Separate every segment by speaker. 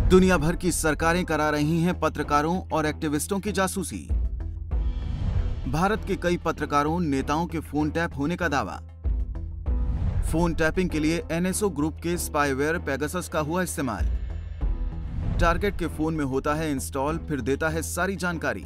Speaker 1: दुनिया भर की सरकारें करा रही हैं पत्रकारों और एक्टिविस्टों की जासूसी। भारत के कई पत्रकारों नेताओं के फोन टैप होने का दावा। फोन टैपिंग के लिए एनएसओ ग्रुप के स्पाईवेयर पेगासस का हुआ इस्तेमाल। टारगेट के फोन में होता है इंस्टॉल, फिर देता है सारी जानकारी।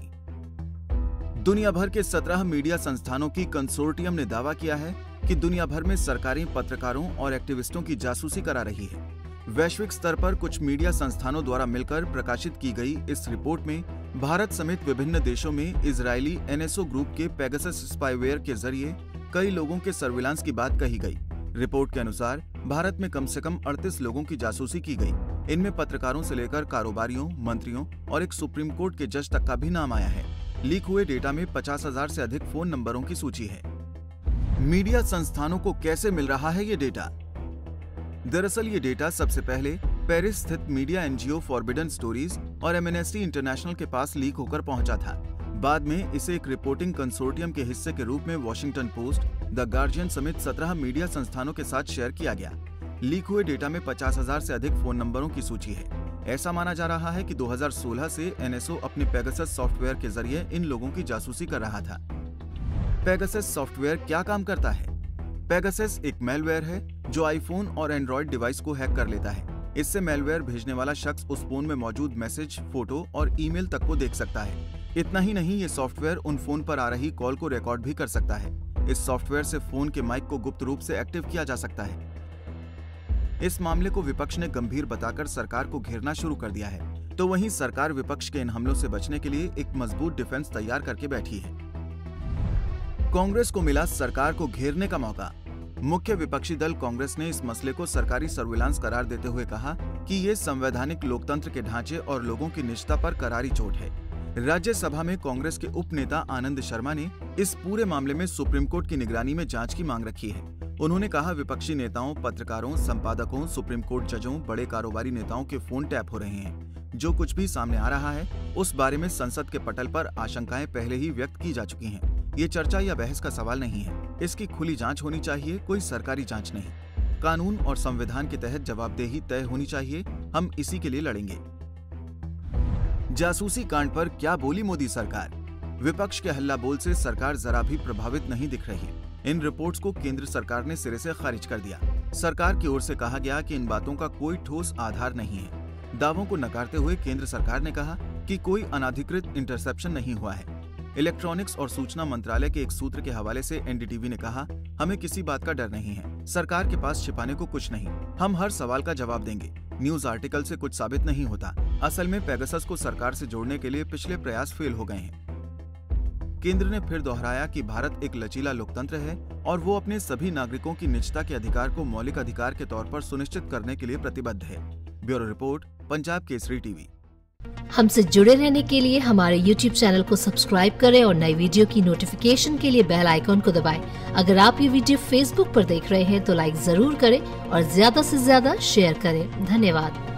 Speaker 1: दुनिया भर के 17 मीडिया संस्थानों की कंसोर्टियम ने दावा किया है कि दुनिया भर में सरकारें पत्रकारों और एक्टिविस्टों की जासूसी करा रही है। वैश्विक स्तर पर कुछ मीडिया संस्थानों द्वारा मिलकर प्रकाशित की गई इस रिपोर्ट में भारत समेत विभिन्न देशों में इजरायली एनएसओ ग्रुप के पेगासस स्पाईवेयर के जरिए कई लोगों के सर्विलांस की बात कही गई। रिपोर्ट के अनुसार भारत में कम से कम 38 लोगों की जासूसी की गई। इनमें पत्रकारों से लेकर कारोबारियों, मंत्रियों और एक सुप्रीम कोर्ट के जज तक का भी नाम आया है। लीक हुए डेटा में 50,000 से अधिक फोन नंबरों की सूची है। मीडिया संस्थानों को कैसे मिल रहा है ये डेटा? दरअसल ये डेटा सबसे पहले पेरिस स्थित मीडिया एनजीओ फॉरबिडन स्टोरीज और एमनेस्टी इंटरनेशनल के पास लीक होकर पहुंचा था। बाद में इसे एक रिपोर्टिंग कंसोर्टियम के हिस्से के रूप में वॉशिंगटन पोस्ट, द गार्जियन समेत 17 मीडिया संस्थानों के साथ शेयर किया गया। लीक हुए डेटा में 50,000 से अधिक फोन नंबरों की सूची है। ऐसा माना जा रहा है कि 2016 से एनएसओ अपने पेगासस सॉफ्टवेयर के जरिए इन लोगों की जासूसी कर रहा था। पेगासस सॉफ्टवेयर क्या काम करता है? पेगासस एक मेलवेयर है जो आईफोन और एंड्रॉइड डिवाइस को हैक कर लेता है। इससे मेलवेयर भेजने वाला शख्स उस फोन में मौजूद मैसेज, फोटो और ईमेल तक को देख सकता है। इतना ही नहीं, ये सॉफ्टवेयर उन फोन पर आ रही कॉल को रिकॉर्ड भी कर सकता है। इस सॉफ्टवेयर से फोन के माइक को गुप्त रूप से एक्टिव किया जा सकता है। इस मामले को विपक्ष ने गंभीर बताकर सरकार को घेरना शुरू कर दिया है। तो वहीं सरकार विपक्ष के इन हमलों से बचने के लिए एक मजबूत डिफेंस तैयार करके बैठी है। कांग्रेस को मिला सरकार को घेरने का मौका। मुख्य विपक्षी दल कांग्रेस ने इस मसले को सरकारी सर्विलांस करार देते हुए कहा कि ये संवैधानिक लोकतंत्र के ढांचे और लोगों की निजता पर करारी चोट है। राज्यसभा में कांग्रेस के उप नेता आनंद शर्मा ने इस पूरे मामले में सुप्रीम कोर्ट की निगरानी में जांच की मांग रखी है। उन्होंने कहा, विपक्षी नेताओं, पत्रकारों, संपादकों, सुप्रीम कोर्ट जजों, बड़े कारोबारी नेताओं के फोन टैप हो रहे हैं। जो कुछ भी सामने आ रहा है उस बारे में संसद के पटल पर आशंकाएं पहले ही व्यक्त की जा चुकी हैं। ये चर्चा या बहस का सवाल नहीं है। इसकी खुली जांच होनी चाहिए, कोई सरकारी जांच नहीं। कानून और संविधान के तहत जवाबदेही तय होनी चाहिए। हम इसी के लिए लड़ेंगे। जासूसी कांड पर क्या बोली मोदी सरकार? विपक्ष के हल्ला बोल से सरकार जरा भी प्रभावित नहीं दिख रही। इन रिपोर्ट्स को केंद्र सरकार ने सिरे से खारिज कर दिया। सरकार की ओर से कहा गया कि इन बातों का कोई ठोस आधार नहीं है। दावों को नकारते हुए केंद्र सरकार ने कहा कि कोई अनाधिकृत इंटरसेप्शन नहीं हुआ है। इलेक्ट्रॉनिक्स और सूचना मंत्रालय के एक सूत्र के हवाले से एनडीटीवी ने कहा, हमें किसी बात का डर नहीं है। सरकार के पास छिपाने को कुछ नहीं। हम हर सवाल का जवाब देंगे। न्यूज आर्टिकल से कुछ साबित नहीं होता। असल में पेगासस को सरकार से जोड़ने के लिए पिछले प्रयास फेल हो गए हैं। केंद्र ने फिर दोहराया कि भारत एक लचीला लोकतंत्र है और वो अपने सभी नागरिकों की निजता के अधिकार को मौलिक अधिकार के तौर पर सुनिश्चित करने के लिए प्रतिबद्ध है। Bureau report, Punjab Kesari TV.
Speaker 2: हमसे जुड़े रहने के लिए हमारे YouTube चैनल को सब्सक्राइब करें और नई वीडियो की नोटिफिकेशन के लिए बेल आइकॉन को दबाएं। अगर आप ये वीडियो Facebook पर देख रहे हैं तो लाइक जरूर करें और ज्यादा से ज्यादा शेयर करें। धन्यवाद।